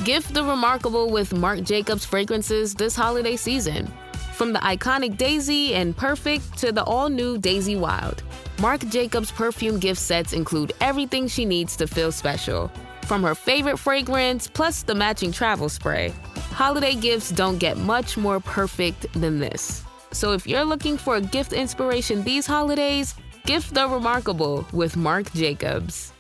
Gift the remarkable with Marc Jacobs fragrances this holiday season. From the iconic Daisy and Perfect to the all-new Daisy Wild, Marc Jacobs perfume gift sets include everything she needs to feel special. From her favorite fragrance, plus the matching travel spray, holiday gifts don't get much more perfect than this. So if you're looking for a gift inspiration these holidays, gift the remarkable with Marc Jacobs.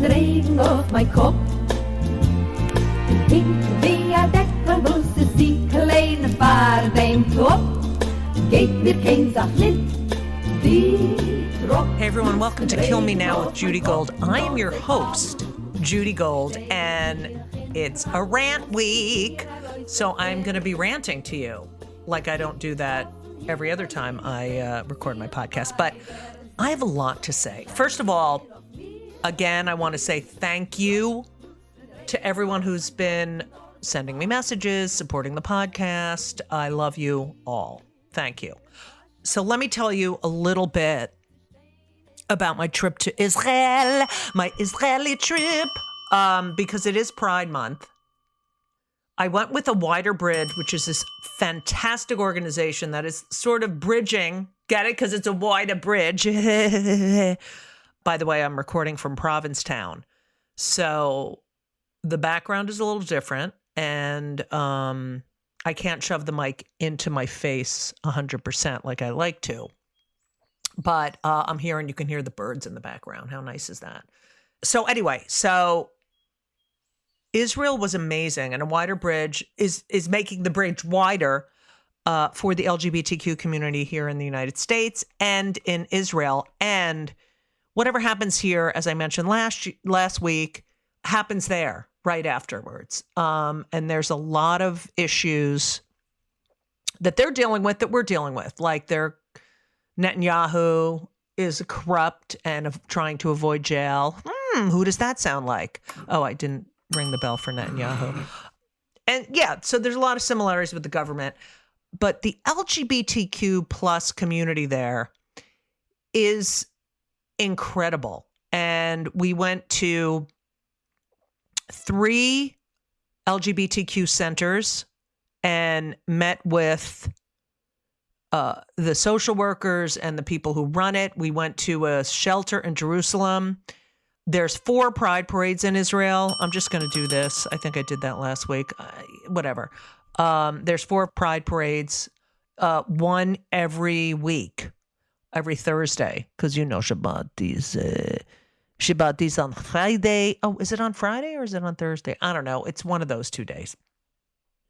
Regen auf mein Kopf. Hinter der Deckel wusste sie kleine Fahrt im Top. Geht mir kein Sach mit, die Rock. Hey everyone, welcome to Kill Me Now with Judy Gold. I am your host, Judy Gold, and it's a rant week. So I'm going to be ranting to you like I don't do that every other time I record my podcast. But I have a lot to say. First of all, again, I want to say thank you to everyone who's been sending me messages, supporting the podcast. I love you all. Thank you. So let me tell you a little bit about my trip to Israel, my Israeli trip, because it is Pride Month. I went with a Wider Bridge, which is this fantastic organization that is sort of bridging. Get it? Because it's a wider bridge. By the way, I'm recording from Provincetown, so the background is a little different, and I can't shove the mic into my face 100% like I like to, but I'm here and you can hear the birds in the background. How nice is that? So anyway, Israel was amazing, and a Wider Bridge is making the bridge wider for the LGBTQ community here in the United States and in Israel, and whatever happens here, as I mentioned last week, happens there right afterwards. And there's a lot of issues that they're dealing with that we're dealing with. Like Netanyahu is corrupt and trying to avoid jail. Who does that sound like? Oh, I didn't ring the bell for Netanyahu. And yeah, so there's a lot of similarities with the government. But the LGBTQ plus community there is incredible. And we went to 3 LGBTQ centers and met with the social workers and the people who run it. We went to a shelter in Jerusalem. There's 4 pride parades in Israel. I'm just going to do this. I think I did that last week. Whatever. There's 4 pride parades, one every week. Every Thursday, because Shabbat is on Friday. Oh, is it on Friday or is it on Thursday? I don't know. It's one of those 2 days.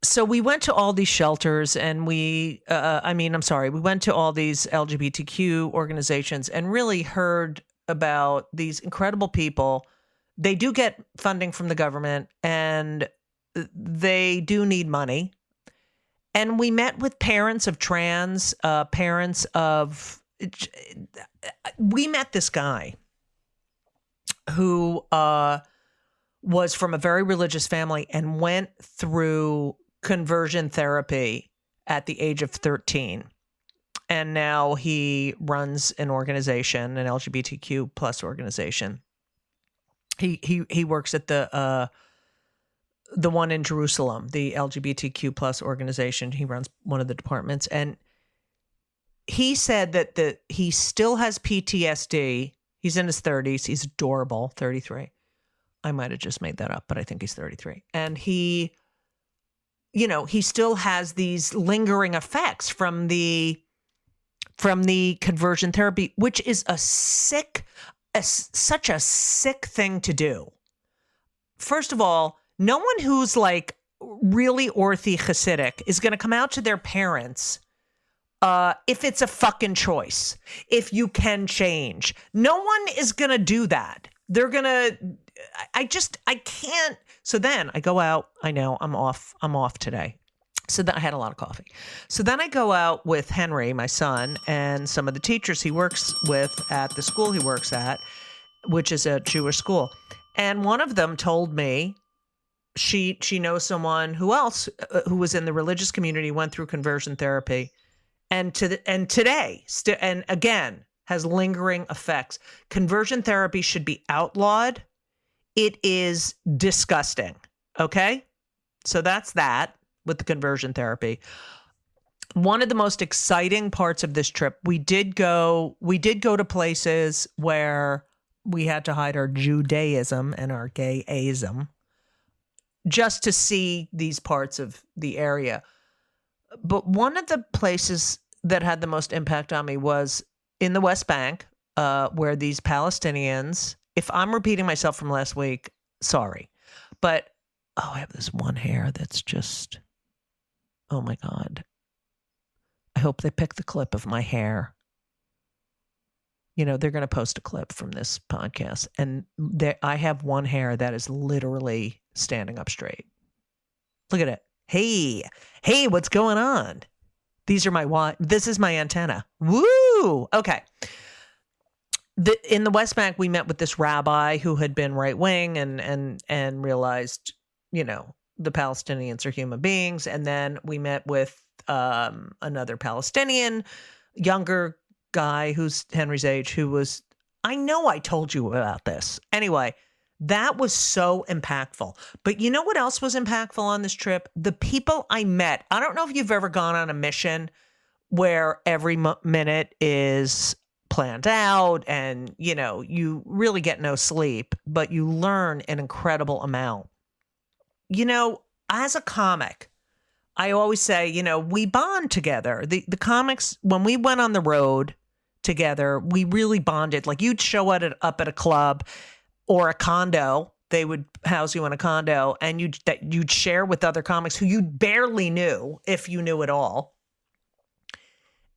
So we went to all these shelters and we went to all these LGBTQ organizations and really heard about these incredible people. They do get funding from the government and they do need money. And we met with parents of trans, we met this guy who was from a very religious family and went through conversion therapy at the age of 13. And now he runs an organization, an LGBTQ plus organization. He works at the one in Jerusalem, the LGBTQ plus organization. He runs one of the departments. And he said that he still has PTSD. He's in his 30s. He's adorable, 33. I might have just made that up, but I think he's 33. And he still has these lingering effects from the conversion therapy, which is such a sick thing to do. First of all, no one who's like really ortho Hasidic is going to come out to their parents if it's a fucking choice, if you can change. No one is going to do that. They're going to, I can't. So then I go out. I know I'm off today. So then I had a lot of coffee. So then I go out with Henry, my son, and some of the teachers he works with at the school he works at, which is a Jewish school. And one of them told me she knows someone who was in the religious community, went through conversion therapy, and today and again has lingering effects. Conversion therapy should be outlawed. It is disgusting. Okay? So that's that with the conversion therapy. One of the most exciting parts of this trip, we did go to places where we had to hide our Judaism and our gayism just to see these parts of the area. But one of the places that had the most impact on me was in the West Bank, where these Palestinians, if I'm repeating myself from last week, sorry. But, I have this one hair that's just, oh my God. I hope they pick the clip of my hair. You know, they're going to post a clip from this podcast. And I have one hair that is literally standing up straight. Look at it. Hey, what's going on? This is my antenna. Woo! Okay. In the West Bank, we met with this rabbi who had been right wing and realized, you know, the Palestinians are human beings. And then we met with another Palestinian, younger guy who's Henry's age, who was, I know I told you about this. Anyway, that was so impactful. But you know what else was impactful on this trip? The people I met. I don't know if you've ever gone on a mission where every minute is planned out and, you know, you really get no sleep, but you learn an incredible amount. You know, as a comic, I always say, you know, we bond together. The comics, when we went on the road together, we really bonded. Like you'd show up at a club or a condo. They would house you in a condo and you'd share with other comics who you barely knew, if you knew at all.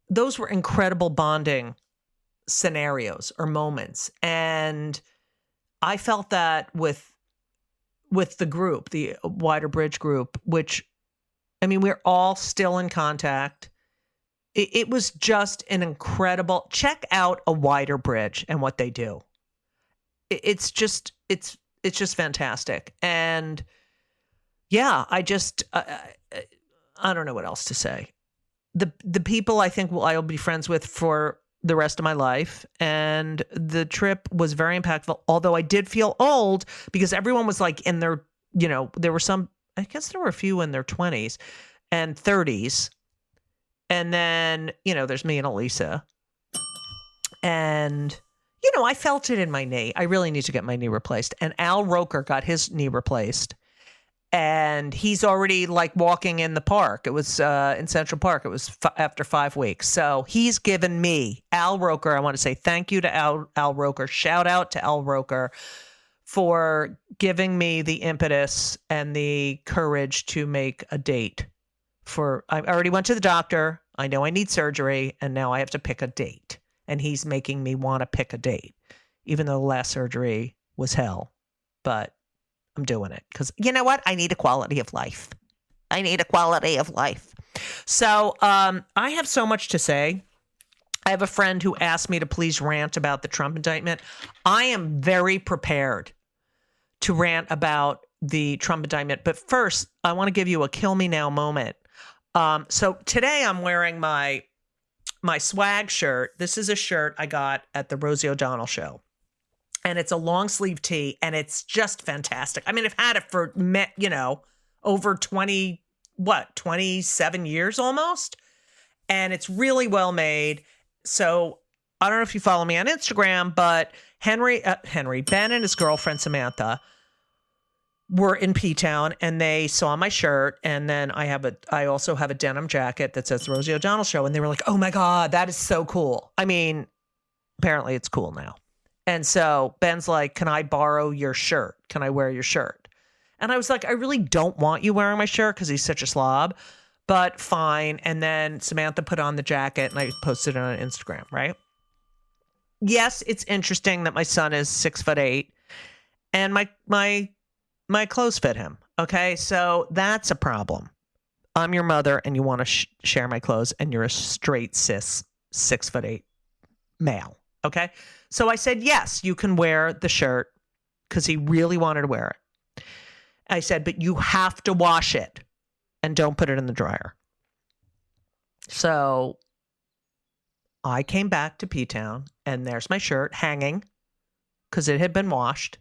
Those were incredible bonding scenarios or moments. And I felt that with the group, the Wider Bridge group, which, I mean, we're all still in contact. It was just an incredible, check out a Wider Bridge and what they do. It's just fantastic. And yeah, I don't know what else to say. The people I think I'll be friends with for the rest of my life. And the trip was very impactful, although I did feel old because everyone was like in their, you know, there were a few in their 20s and 30s. And then, you know, there's me and Elisa. And, you know, I felt it in my knee. I really need to get my knee replaced. And Al Roker got his knee replaced. And he's already like walking in the park. It was in Central Park. It was after 5 weeks. So he's given me, Al Roker, I want to say thank you to Al Roker. Shout out to Al Roker for giving me the impetus and the courage to make a date. I already went to the doctor. I know I need surgery. And now I have to pick a date. And he's making me want to pick a date, even though the last surgery was hell. But I'm doing it because you know what? I need a quality of life. So I have so much to say. I have a friend who asked me to please rant about the Trump indictment. I am very prepared to rant about the Trump indictment. But first, I want to give you a kill me now moment. So today I'm wearing my swag shirt. This is a shirt I got at the Rosie O'Donnell show. And it's a long sleeve tee, and it's just fantastic. I mean, I've had it for, you know, over 27 years almost. And it's really well made. So I don't know if you follow me on Instagram, but Ben and his girlfriend Samantha were in P-Town and they saw my shirt. And then I also have a denim jacket that says Rosie O'Donnell Show. And they were like, oh my God, that is so cool. I mean, apparently it's cool now. And so Ben's like, can I borrow your shirt? Can I wear your shirt? And I was like, I really don't want you wearing my shirt because he's such a slob, but fine. And then Samantha put on the jacket and I posted it on Instagram, right? Yes, it's interesting that my son is 6'8" and my clothes fit him. Okay, so that's a problem. I'm your mother and you want to share my clothes and you're a straight cis 6'8" male. Okay. So I said, yes, you can wear the shirt because he really wanted to wear it. I said, but you have to wash it and don't put it in the dryer. So I came back to P-Town and there's my shirt hanging because it had been washed.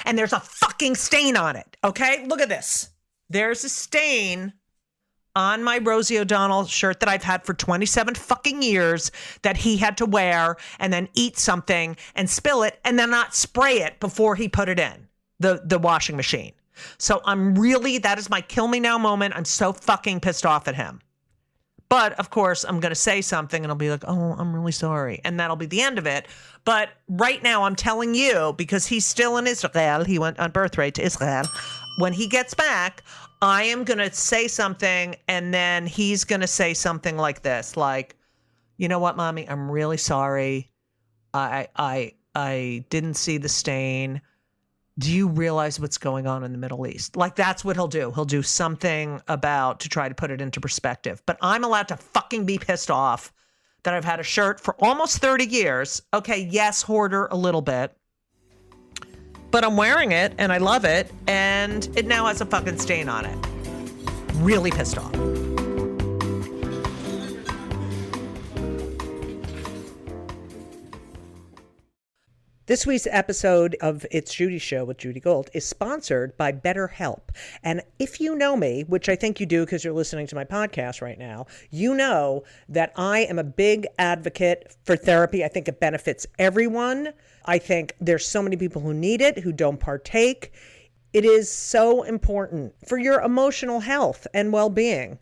And there's a fucking stain on it. Okay, look at this. There's a stain on my Rosie O'Donnell shirt that I've had for 27 fucking years that he had to wear and then eat something and spill it and then not spray it before he put it in the washing machine. So that is my kill me now moment. I'm so fucking pissed off at him. But of course, I'm going to say something and I'll be like, oh, I'm really sorry. And that'll be the end of it. But right now I'm telling you, because he's still in Israel, he went on birthright to Israel. When he gets back, I am going to say something and then he's going to say something like this, like, you know what, Mommy, I'm really sorry. I didn't see the stain. Do you realize what's going on in the Middle East? Like, that's what he'll do. He'll do something to try to put it into perspective. But I'm allowed to fucking be pissed off that I've had a shirt for almost 30 years. Okay, yes, hoarder a little bit. But I'm wearing it and I love it. And it now has a fucking stain on it. Really pissed off. This week's episode of It's Judy Show with Judy Gold is sponsored by BetterHelp. And if you know me, which I think you do because you're listening to my podcast right now, you know that I am a big advocate for therapy. I think it benefits everyone. I think there's so many people who need it, who don't partake. It is so important for your emotional health and well-being.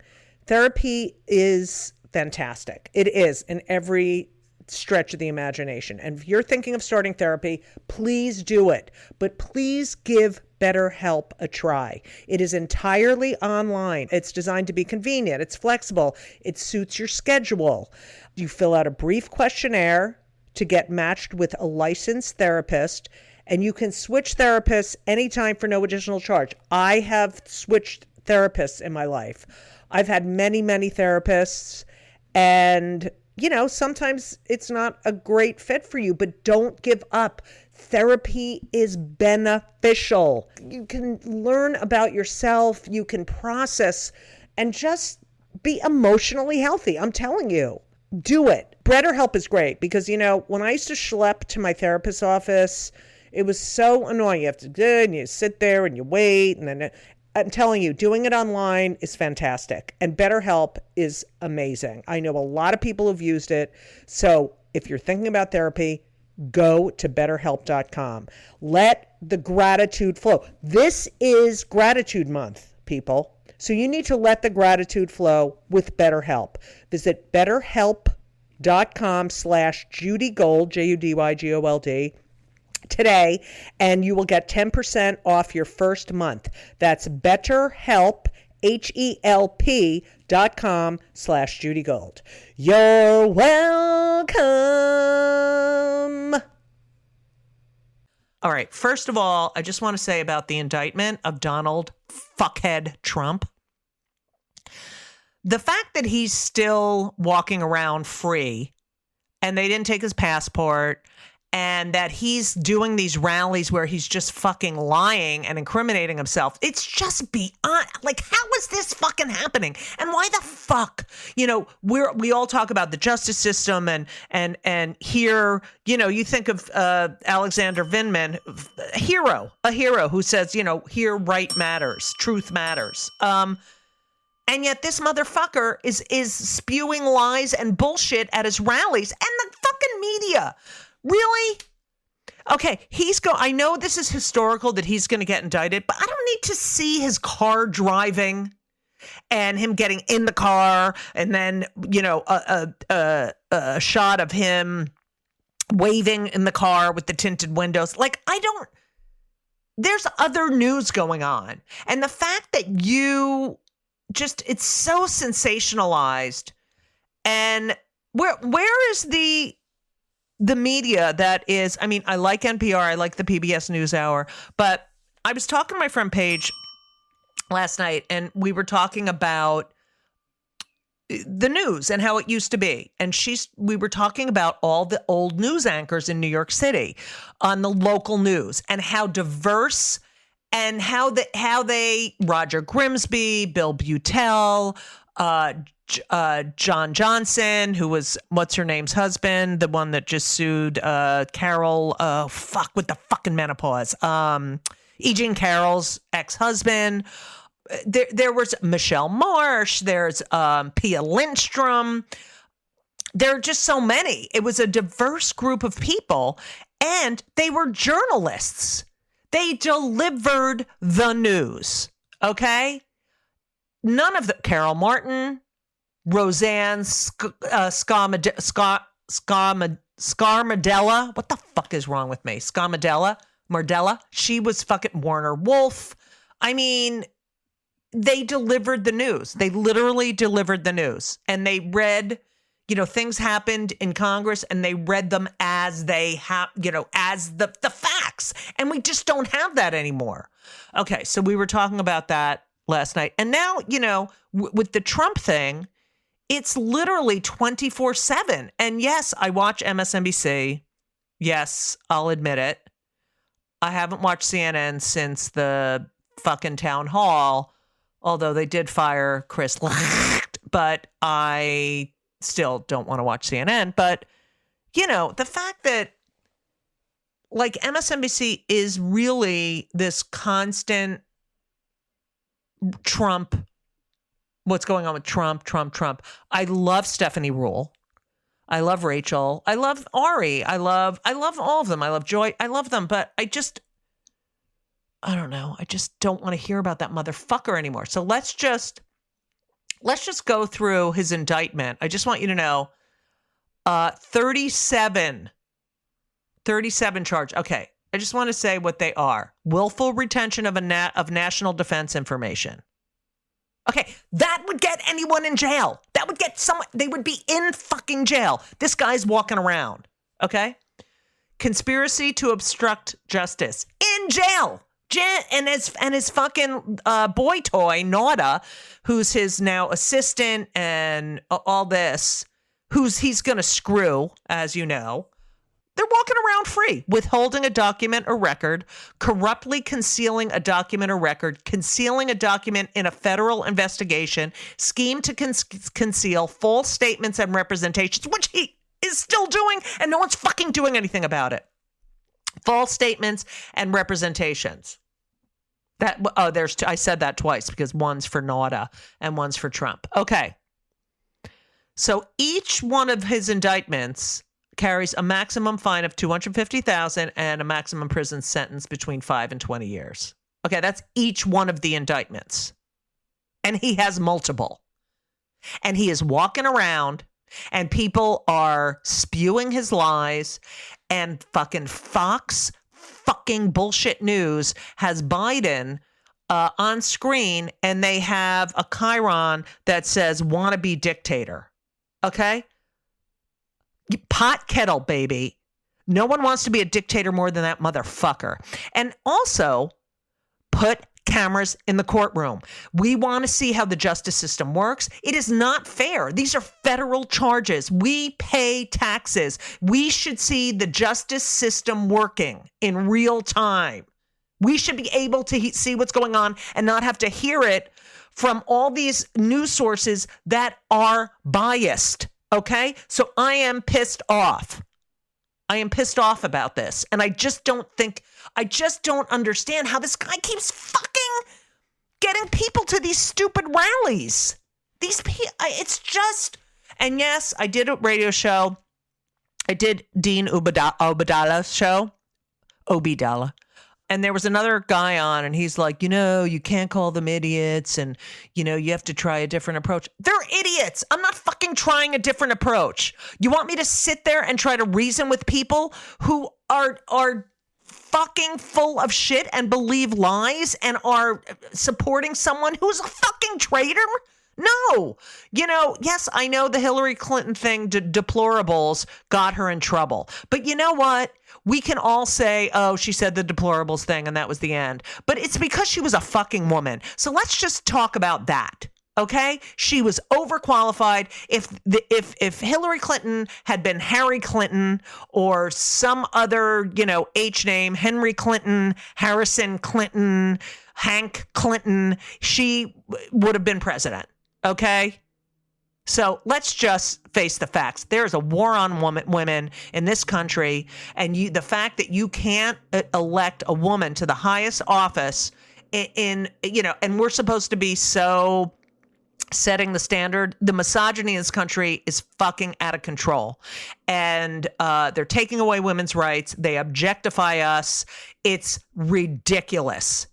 Therapy is fantastic. It is in every stretch of the imagination. And if you're thinking of starting therapy, please do it. But please give BetterHelp a try. It is entirely online. It's designed to be convenient. It's flexible. It suits your schedule. You fill out a brief questionnaire to get matched with a licensed therapist, and you can switch therapists anytime for no additional charge. I have switched therapists in my life. I've had many, many therapists, and sometimes it's not a great fit for you, but don't give up. Therapy is beneficial. You can learn about yourself. You can process and just be emotionally healthy. I'm telling you, do it. BetterHelp is great because, when I used to schlep to my therapist's office, it was so annoying. You have to do it and you sit there and you wait. And then I'm telling you, doing it online is fantastic. And BetterHelp is amazing. I know a lot of people who've used it. So if you're thinking about therapy, go to BetterHelp.com. Let the gratitude flow. This is Gratitude Month, people. So you need to let the gratitude flow with BetterHelp. Visit BetterHelp.com/JudyGold, JudyGold, today, and you will get 10% off your first month. That's BetterHelp, HELP.com/JudyGold. You're welcome. All right. First of all, I just want to say about the indictment of Donald fuckhead Trump. The fact that he's still walking around free and they didn't take his passport, and that he's doing these rallies where he's just fucking lying and incriminating himself. It's just beyond, like, how is this fucking happening? And why the fuck, we all talk about the justice system and here, you think of Alexander Vindman, a hero who says, here right matters, truth matters. And yet this motherfucker is spewing lies and bullshit at his rallies and the fucking media. Really? Okay, I know this is historical that he's going to get indicted, but I don't need to see his car driving and him getting in the car and then, a shot of him waving in the car with the tinted windows. Like, there's other news going on. And the fact that it's so sensationalized, and where is the media that is, I like NPR, I like the PBS NewsHour, but I was talking to my friend Paige last night and we were talking about the news and how it used to be. And we were talking about all the old news anchors in New York City on the local news and how diverse and how they Roger Grimsby, Bill Butel, John Johnson, who was what's her name's husband, the one that just sued Carol, with the fucking menopause. E. Jean Carroll's ex-husband. There was Michelle Marsh. There's Pia Lindstrom. There are just so many. It was a diverse group of people, and they were journalists. They delivered the news. Okay, none of the Carol Martin, Roseanne Scarmadella. What the fuck is wrong with me? Mardella. She was fucking Warner Wolf. I mean, they delivered the news. They literally delivered the news. And they read, things happened in Congress and they read them as they have, as the facts. And we just don't have that anymore. Okay, so we were talking about that last night. And now, with the Trump thing, it's literally 24/7. And yes, I watch MSNBC. Yes, I'll admit it. I haven't watched CNN since the fucking town hall, although they did fire Chris. But I still don't want to watch CNN. But, the fact that MSNBC is really this constant Trump. What's going on with Trump. I love Stephanie Rule. I love Rachel. I love Ari. I love all of them. I love Joy. I love them. But I don't know. I just don't want to hear about that motherfucker anymore. So let's just go through his indictment. I just want you to know, 37 charge. Okay. I just want to say what they are. Willful retention of national defense information. Okay, that would get anyone in jail. That would get someone, they would be in fucking jail. This guy's walking around, okay? Conspiracy to obstruct justice, in jail. And his fucking boy toy, Nauta, who's his now assistant and all this, he's going to screw, as you know. They're walking around free, withholding a document or record, corruptly concealing a document or record, concealing a document in a federal investigation, scheme to conceal false statements and representations, which he is still doing, and no one's fucking doing anything about it. False statements and representations. I said that twice because one's for Nauta and one's for Trump. Okay. So each one of his indictments carries a maximum fine of $250,000 and a maximum prison sentence between 5 and 20 years. Okay, that's each one of the indictments. And he has multiple. And he is walking around and people are spewing his lies, and fucking Fox fucking bullshit news has Biden on screen, and they have a chyron that says wannabe dictator. Okay? Pot kettle, baby. No one wants to be a dictator more than that motherfucker. And also, put cameras in the courtroom. We want to see how the justice system works. It is not fair. These are federal charges. We pay taxes. We should see the justice system working in real time. We should be able to see what's going on and not have to hear it from all these news sources that are biased. Okay? So I am pissed off. I am pissed off about this. And I just don't understand how this guy keeps fucking getting people to these stupid rallies. It's just, and yes, I did a radio show. I did Dean Obadala's show. Obidala. And there was another guy on, and he's like, you can't call them idiots, and, you have to try a different approach. They're idiots. I'm not fucking trying a different approach. You want me to sit there and try to reason with people who are fucking full of shit and believe lies and are supporting someone who's a fucking traitor? No. Yes, I know the Hillary Clinton thing, deplorables, got her in trouble. But you know what? We can all say, oh, she said the deplorables thing and that was the end. But it's because she was a fucking woman. So let's just talk about that. Okay, she was overqualified. If Hillary Clinton had been Harry Clinton or some other, H name, Henry Clinton, Harrison Clinton, Hank Clinton, she would have been president. Okay? So let's just face the facts. There is a war on women in this country, and the fact that you can't elect a woman to the highest office and we're supposed to be so setting the standard. The misogyny in this country is fucking out of control. And they're taking away women's rights. They objectify us. It's ridiculous.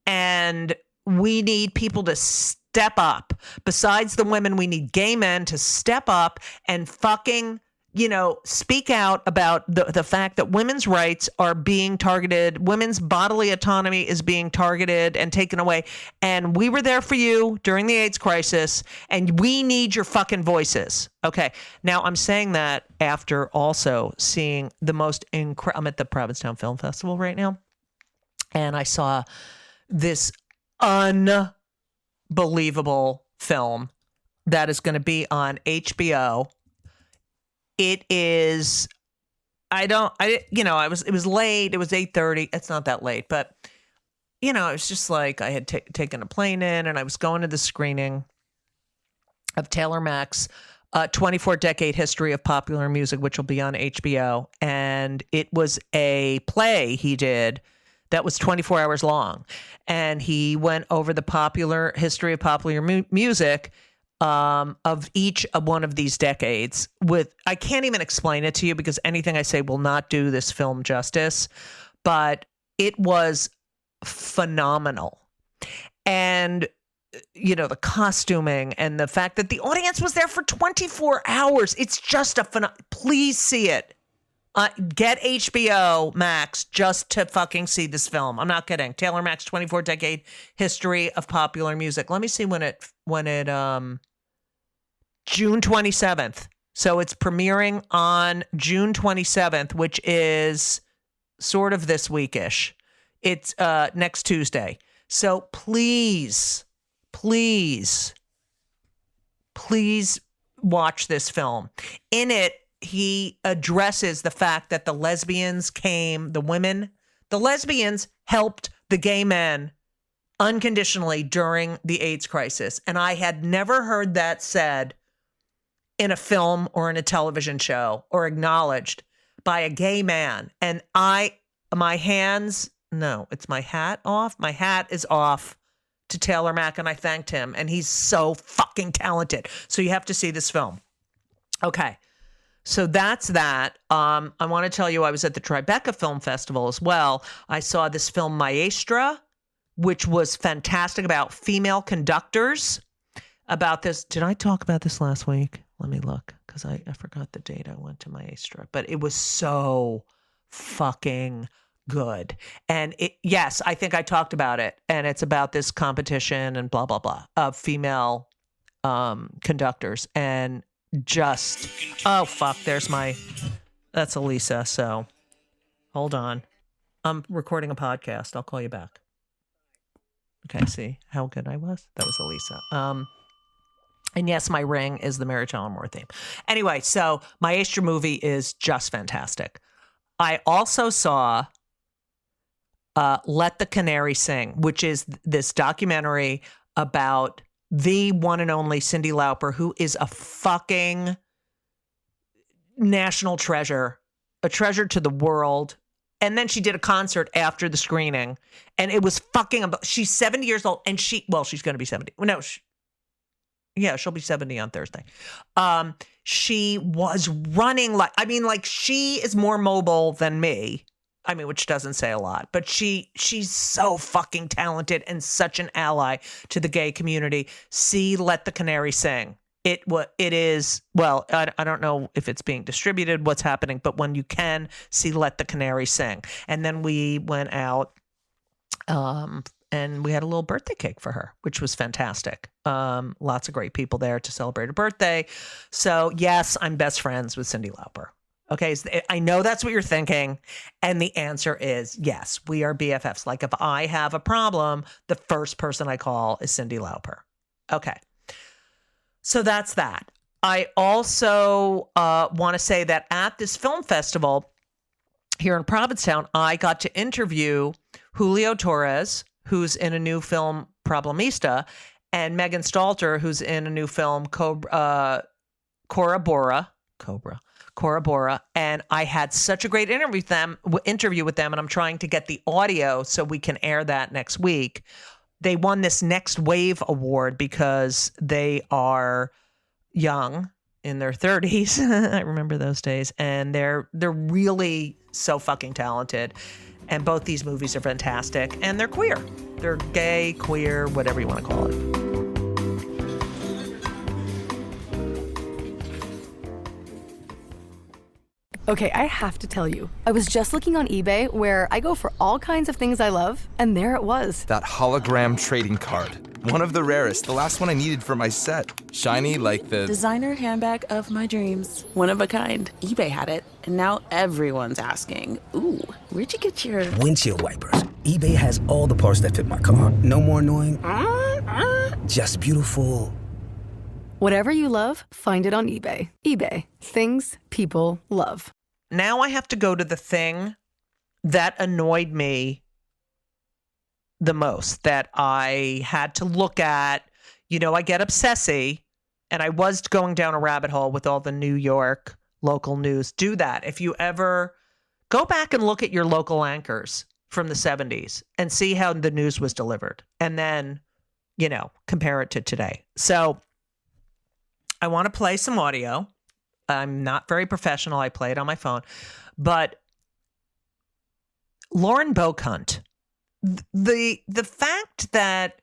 And we need people to step up. Besides the women, we need gay men to step up and fucking speak out about the fact that women's rights are being targeted. Women's bodily autonomy is being targeted and taken away. And we were there for you during the AIDS crisis, and we need your fucking voices. Okay. Now I'm saying that after also seeing the most I'm at the Provincetown Film Festival right now, and I saw this unbelievable film that is going to be on HBO. It is, it was late. It was 8:30. It's not that late, but, it was just like I had taken a plane in, and I was going to the screening of Taylor Mack's 24-decade history of popular music, which will be on HBO. And it was a play he did that was 24 hours long. And he went over the popular history of popular music of each of one of these decades. I can't even explain it to you because anything I say will not do this film justice, but it was phenomenal. And, the costuming and the fact that the audience was there for 24 hours. It's just please see it. Get HBO Max just to fucking see this film. I'm not kidding. Taylor Mack's 24-decade history of popular music. Let me see when it June 27th. So it's premiering on June 27th, which is sort of this weekish. It's next Tuesday. So please watch this film. In it, he addresses the fact that the lesbians helped the gay men unconditionally during the AIDS crisis. And I had never heard that said in a film or in a television show or acknowledged by a gay man. And it's my hat off. My hat is off to Taylor Mack, and I thanked him. And he's so fucking talented. So you have to see this film. Okay. So that's that. I want to tell you, I was at the Tribeca Film Festival as well. I saw this film Maestra, which was fantastic, about female conductors. About this. Did I talk about this last week? Let me look, because I forgot the date I went to Maestra. But it was so fucking good. And yes, I think I talked about it. And it's about this competition and blah, blah, blah of female conductors. And just, oh, fuck, that's Elisa. So hold on. I'm recording a podcast. I'll call you back. Okay, see how good I was? That was Elisa. And yes, my ring is the Mary Tyler Moore theme. Anyway, so Maestra movie is just fantastic. I also saw Let the Canary Sing, which is this documentary about the one and only Cyndi Lauper, who is a fucking national treasure, a treasure to the world. And then she did a concert after the screening, and it was fucking, she's 70 years old, and she's going to be 70. No, she'll be 70 on Thursday. She was running she is more mobile than me. Which doesn't say a lot, but she's so fucking talented and such an ally to the gay community. See Let the Canary Sing. It is, well, I don't know if it's being distributed, what's happening, but when you can, see Let the Canary Sing. And then we went out and we had a little birthday cake for her, which was fantastic. Lots of great people there to celebrate her birthday. So yes, I'm best friends with Cyndi Lauper. Okay, so I know that's what you're thinking. And the answer is yes, we are BFFs. Like if I have a problem, the first person I call is Cyndi Lauper. Okay, So that's that. I also want to say that at this film festival here in Provincetown, I got to interview Julio Torres, who's in a new film, Problemista, and Megan Stalter, who's in a new film, Cora Bora. And I had such a great interview with them, and I'm trying to get the audio so we can air that next week. They won this Next Wave Award because they are young, in their 30s. I remember those days. And they're really so fucking talented. And both these movies are fantastic. And they're queer. They're gay, queer, whatever you want to call it. Okay, I have to tell you, I was just looking on eBay where I go for all kinds of things I love, and there it was. That hologram trading card. One of the rarest, the last one I needed for my set. Shiny like the... designer handbag of my dreams. One of a kind. eBay had it, and now everyone's asking, ooh, where'd you get your... windshield wipers. eBay has all the parts that fit my car. No more annoying. Just beautiful. Whatever you love, find it on eBay. eBay. Things people love. Now I have to go to the thing that annoyed me the most, that I had to look at. You know, I get obsessy, and I was going down a rabbit hole with all the New York local news. Do that. If you ever go back and look at your local anchors from the 70s and see how the news was delivered, and then, you know, compare it to today. So I want to play some audio. I'm not very professional. I play it on my phone. But Lauren Boebert, the fact that,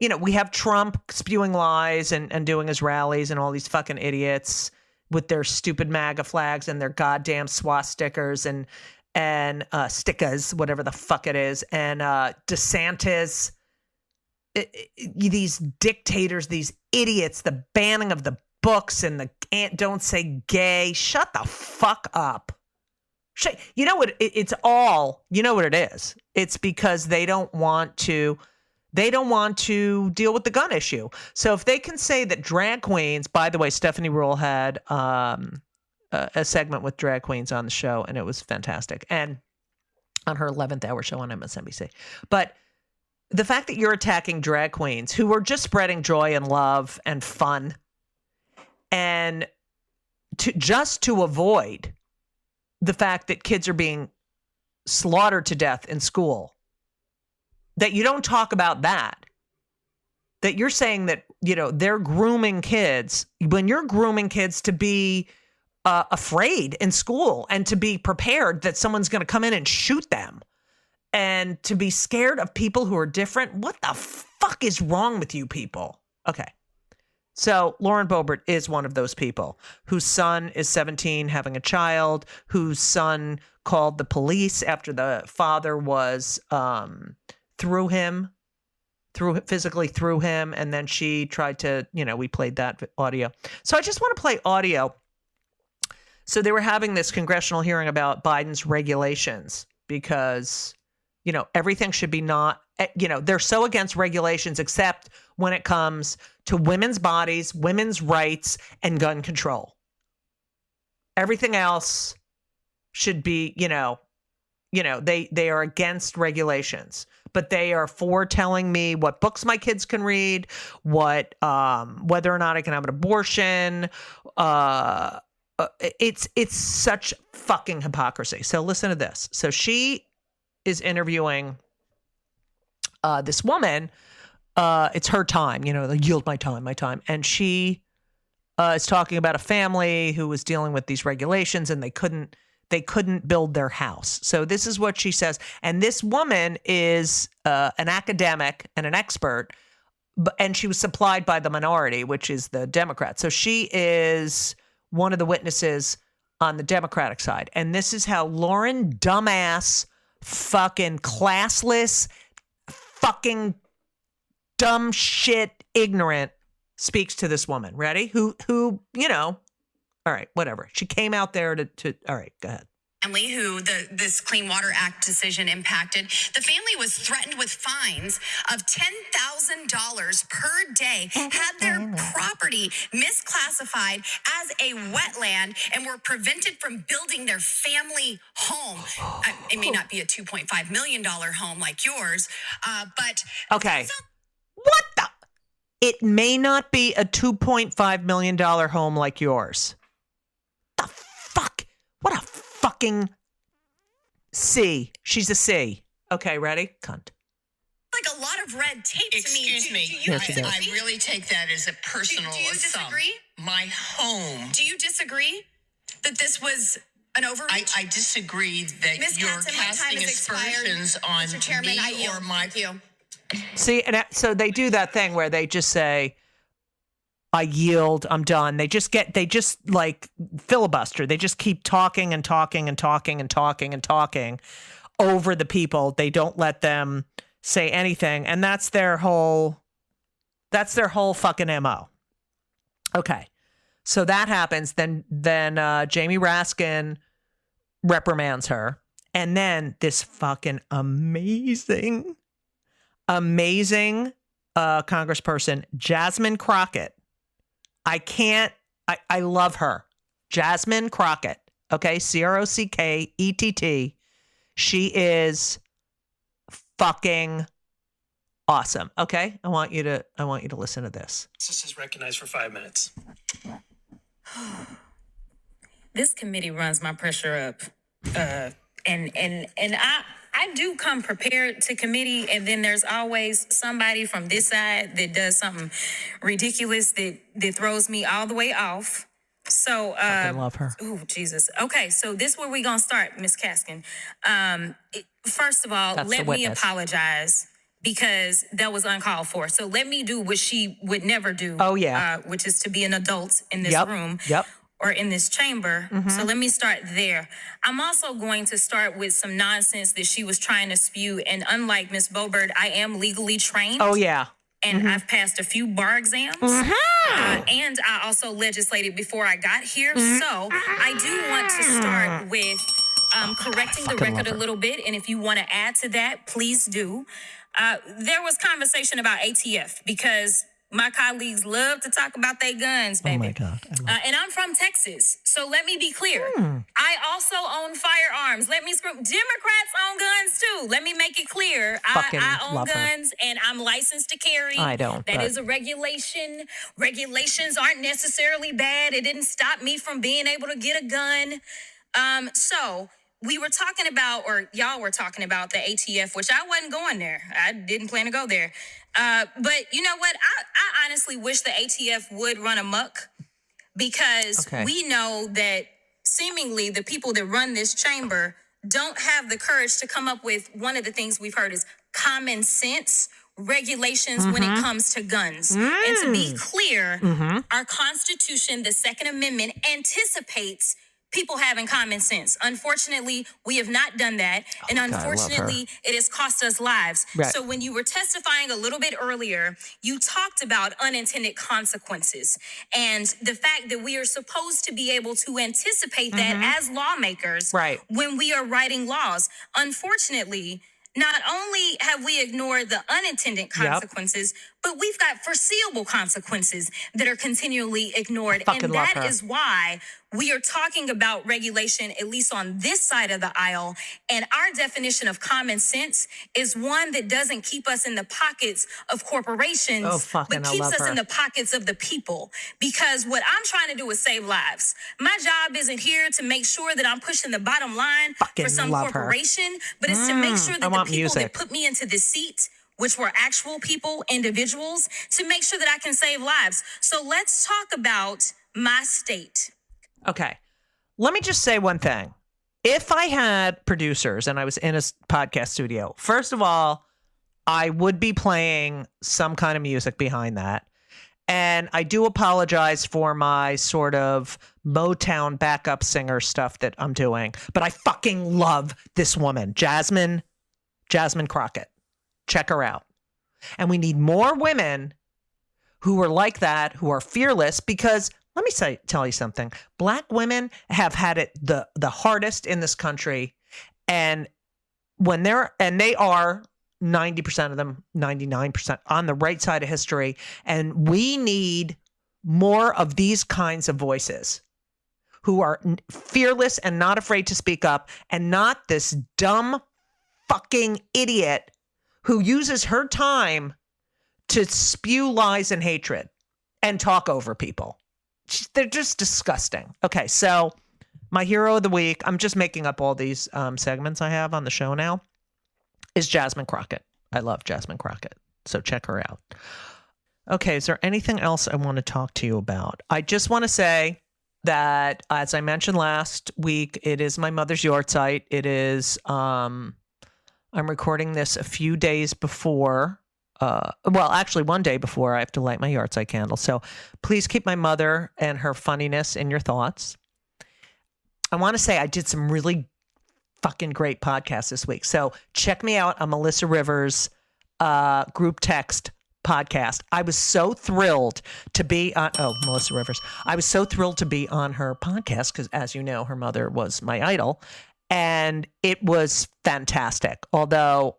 you know, we have Trump spewing lies and doing his rallies, and all these fucking idiots with their stupid MAGA flags and their goddamn swastikas and stickers, whatever the fuck it is, and DeSantis, these dictators, these idiots, the banning of the books and the don't say gay. Shut the fuck up. You know what? It's all, you know what it is. It's because they don't want to deal with the gun issue. So if they can say that drag queens, by the way, Stephanie Ruhle had a segment with drag queens on the show, and it was fantastic. And on her 11th hour show on MSNBC. But the fact that you're attacking drag queens who are just spreading joy and love and fun, and to avoid the fact that kids are being slaughtered to death in school, that you don't talk about that you're saying that, you know, they're grooming kids. When you're grooming kids to be afraid in school and to be prepared that someone's going to come in and shoot them, and to be scared of people who are different. What the fuck is wrong with you people? Okay. So Lauren Boebert is one of those people whose son is 17 having a child, whose son called the police after the father was physically threw him. And then she tried to, you know, we played that audio. So I just want to play audio. So they were having this congressional hearing about Biden's regulations because, you know, everything should be not, you know, they're so against regulations except when it comes to women's bodies, women's rights, and gun control. Everything else should be, you know, they are against regulations, but they are for telling me what books my kids can read, what, whether or not I can have an abortion. It's such fucking hypocrisy. So listen to this. So she is interviewing this woman. It's her time, you know, yield my time. And she is talking about a family who was dealing with these regulations, and they couldn't build their house. So this is what she says. And this woman is an academic and an expert, and she was supplied by the minority, which is the Democrats. So she is one of the witnesses on the Democratic side. And this is how Lauren, dumbass, fucking classless, fucking dumb shit, ignorant, speaks to this woman. Ready? Who, you know, all right, whatever. She came out there to all right, go ahead. family who this Clean Water Act decision impacted. The family was threatened with fines of $10,000 per day, had their property misclassified as a wetland, and were prevented from building their family home. It may not be a $2.5 million home like yours, but... Okay. What the? It may not be a $2.5 million home like yours. The fuck? What a fucking C. She's a C. Okay, ready? Cunt. Like a lot of red tape to me. Excuse me. I really take that as a personal Do you disagree? My home. Do you disagree that this was an overreach? I disagree that Ms. you're Katzen, my time casting has expired. aspersions on Mr. Chairman, me I yield. or my... Thank you. See, and so they do that thing where they just say, I yield, I'm done. They just like filibuster. They just keep talking and talking and talking and talking and talking over the people. They don't let them say anything. And that's their whole fucking MO. Okay. So that happens. Then Jamie Raskin reprimands her. And then this fucking amazing congressperson, Jasmine Crockett. I love her. Jasmine Crockett. Okay. Crockett. She is fucking awesome. Okay. I want you to listen to this. This is recognized for 5 minutes. This committee runs my pressure up. And I do come prepared to committee, and then there's always somebody from this side that does something ridiculous that throws me all the way off. So, I love her. Oh, Jesus. Okay, so this is where we're going to start, Ms. Kaskin. First of all, let me apologize because that was uncalled for. So let me do what she would never do. Oh, yeah. Which is to be an adult in this room. Yep. Or in this chamber. Mm-hmm. So let me start there. I'm also going to start with some nonsense that she was trying to spew. And unlike Ms. Boebert, I am legally trained. Oh, yeah. And I've passed a few bar exams. And I also legislated before I got here. So I do want to start with correcting the record a little bit. And if you want to add to that, please do. There was conversation about ATF because my colleagues love to talk about their guns, baby. Oh, my God. And I'm from Texas, so let me be clear. I also own firearms. Let me scream. Democrats own guns, too. Let me make it clear. I own guns, and I'm licensed to carry. I don't. That is a regulation. Regulations aren't necessarily bad. It didn't stop me from being able to get a gun. So we were talking about, or y'all were talking about the ATF, which I wasn't going there. I didn't plan to go there. But you know what? I honestly wish the ATF would run amok because we know that seemingly the people that run this chamber don't have the courage to come up with one of the things we've heard is common sense regulations when it comes to guns. And to be clear, our Constitution, the Second Amendment, anticipates people having common sense. Unfortunately, we have not done that. And unfortunately, it has cost us lives. Right. So when you were testifying a little bit earlier, you talked about unintended consequences and the fact that we are supposed to be able to anticipate that as lawmakers when we are writing laws. Unfortunately, not only have we ignored the unintended consequences, but we've got foreseeable consequences that are continually ignored. And that is why we are talking about regulation, at least on this side of the aisle. And our definition of common sense is one that doesn't keep us in the pockets of corporations, but keeps us in the pockets of the people. Because what I'm trying to do is save lives. My job isn't here to make sure that I'm pushing the bottom line for some corporation, but it's to make sure that the people that put me into this seat, which were actual people, individuals, to make sure that I can save lives. So let's talk about my state. Okay. Let me just say one thing. If I had producers and I was in a podcast studio, first of all, I would be playing some kind of music behind that. And I do apologize for my sort of Motown backup singer stuff that I'm doing. But I fucking love this woman, Jasmine Crockett. Check her out. And we need more women who are like that, who are fearless, because let me tell you something. Black women have had it the hardest in this country. And they are 90% of them, 99% on the right side of history. And we need more of these kinds of voices who are fearless and not afraid to speak up, and not this dumb fucking idiot who uses her time to spew lies and hatred and talk over people. They're just disgusting. Okay, so my hero of the week, I'm just making up all these segments I have on the show now, is Jasmine Crockett. I love Jasmine Crockett, so check her out. Okay, is there anything else I want to talk to you about? I just want to say that, as I mentioned last week, it is my mother's yahrzeit. It is, I'm recording this a few days before, actually 1 day before I have to light my yahrzeit candle. So please keep my mother and her funniness in your thoughts. I want to say I did some really fucking great podcasts this week. So check me out on Melissa Rivers' group text podcast. I was so thrilled to be on, Melissa Rivers. I was so thrilled to be on her podcast because, as you know, her mother was my idol. And it was fantastic. Although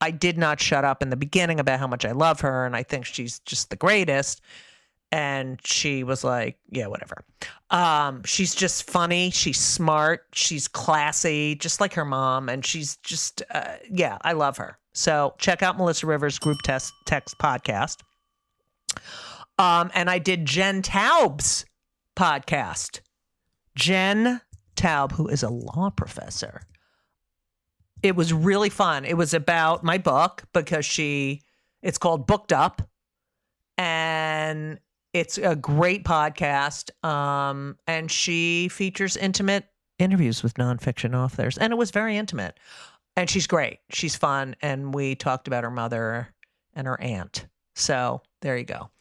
I did not shut up in the beginning about how much I love her and I think she's just the greatest. And she was like, yeah, whatever. She's just funny. She's smart. She's classy, just like her mom. And she's just, I love her. So check out Melissa Rivers' group text podcast. And I did Jen Taub's podcast. Jen Taub, who is a law professor. It was really fun. It was about my book because it's called Booked Up. And it's a great podcast. And she features intimate interviews with nonfiction authors. And it was very intimate. And she's great. She's fun. And we talked about her mother and her aunt. So there you go.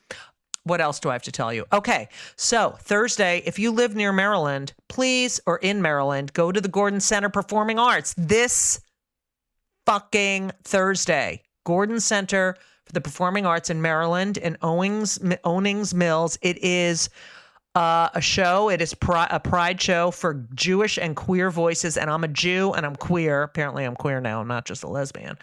What else do I have to tell you? Okay. So Thursday, if you live near Maryland, please, or in Maryland, go to the Gordon Center Performing Arts this fucking Thursday. Gordon Center for the Performing Arts in Maryland in Owings Mills. It is a show. It is a pride show for Jewish and queer voices. And I'm a Jew and I'm queer. Apparently I'm queer now. I'm not just a lesbian.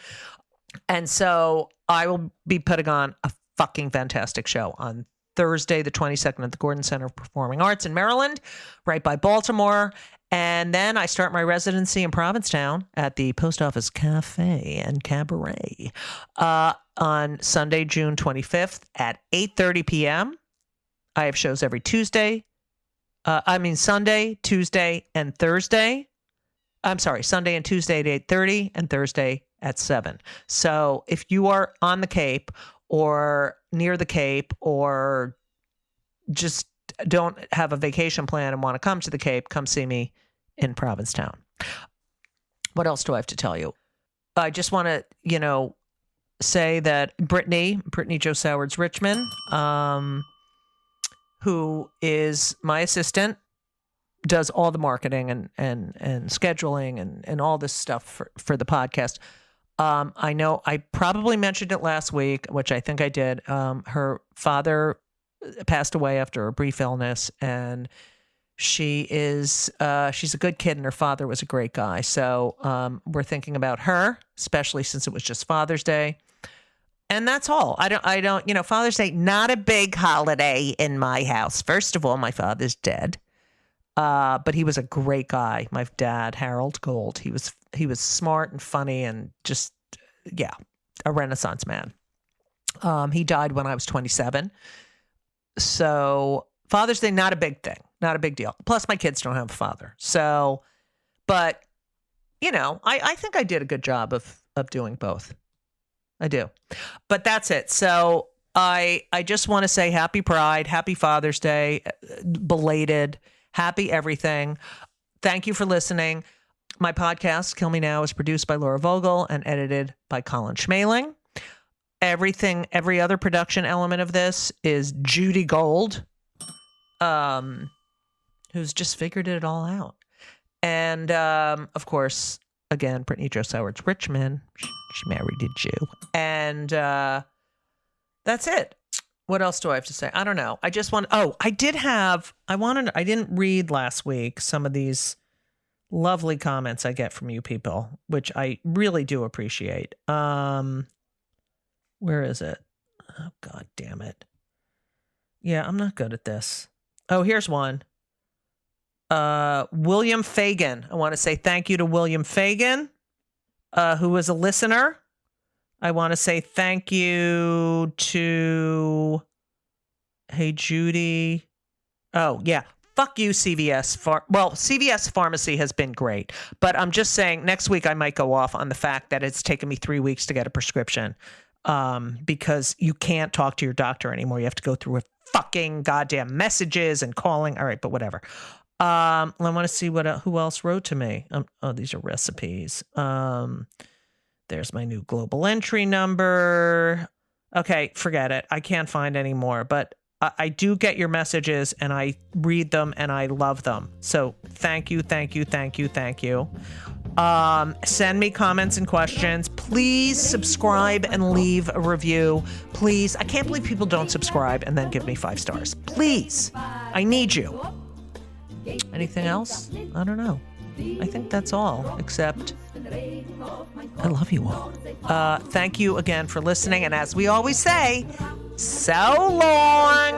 And so I will be putting on a fucking fantastic show on Thursday, the 22nd at the Gordon Center for Performing Arts in Maryland, right by Baltimore. And then I start my residency in Provincetown at the Post Office Cafe and Cabaret on Sunday, June 25th at 8:30 p.m. I have shows every Sunday, Tuesday, and Thursday. I'm sorry, Sunday and Tuesday at 8:30 and Thursday at 7. So if you are on the Cape or near the Cape or just don't have a vacation plan and want to come to the Cape, come see me in Provincetown. What else do I have to tell you? I just want to, say that Brittany Jo Sowards Richmond, who is my assistant, does all the marketing and scheduling and all this stuff for the podcast. I know I probably mentioned it last week, which I think I did. Her father passed away after a brief illness, and she's a good kid, and her father was a great guy. So we're thinking about her, especially since it was just Father's Day. And that's all. I don't, Father's Day, not a big holiday in my house. First of all, my father's dead. But he was a great guy. My dad, Harold Gold, he was smart and funny and just, a Renaissance man. He died when I was 27. So Father's Day, not a big thing, not a big deal. Plus my kids don't have a father. So, but I think I did a good job of doing both. I do. But that's it. So I just want to say happy Pride, happy Father's Day, belated, happy everything. Thank you for listening. My podcast, Kill Me Now, is produced by Laura Vogel and edited by Colin Schmaling. Every other production element of this is Judy Gold, who's just figured it all out. And, of course, again, Brittany Jo Sowards Richmond. She married a Jew. And that's it. What else do I have to say? I don't know. I didn't read last week some of these lovely comments I get from you people, which I really do appreciate. Where is it? Oh, God damn it. Yeah, I'm not good at this. Oh, here's one. William Fagan. I want to say thank you to William Fagan, who was a listener. I want to say thank you to, hey, Judy. Oh, yeah. Fuck you, CVS. CVS Pharmacy has been great. But I'm just saying next week I might go off on the fact that it's taken me 3 weeks to get a prescription because you can't talk to your doctor anymore. You have to go through fucking goddamn messages and calling. All right, but whatever. I want to see who else wrote to me. These are recipes. There's my new global entry number. Okay, forget it. I can't find any more, but I do get your messages and I read them and I love them. So thank you. Send me comments and questions. Please subscribe and leave a review. Please. I can't believe people don't subscribe and then give me 5 stars. Please. I need you. Anything else? I don't know. I think that's all, except I love you all. Thank you again for listening. And as we always say, so long.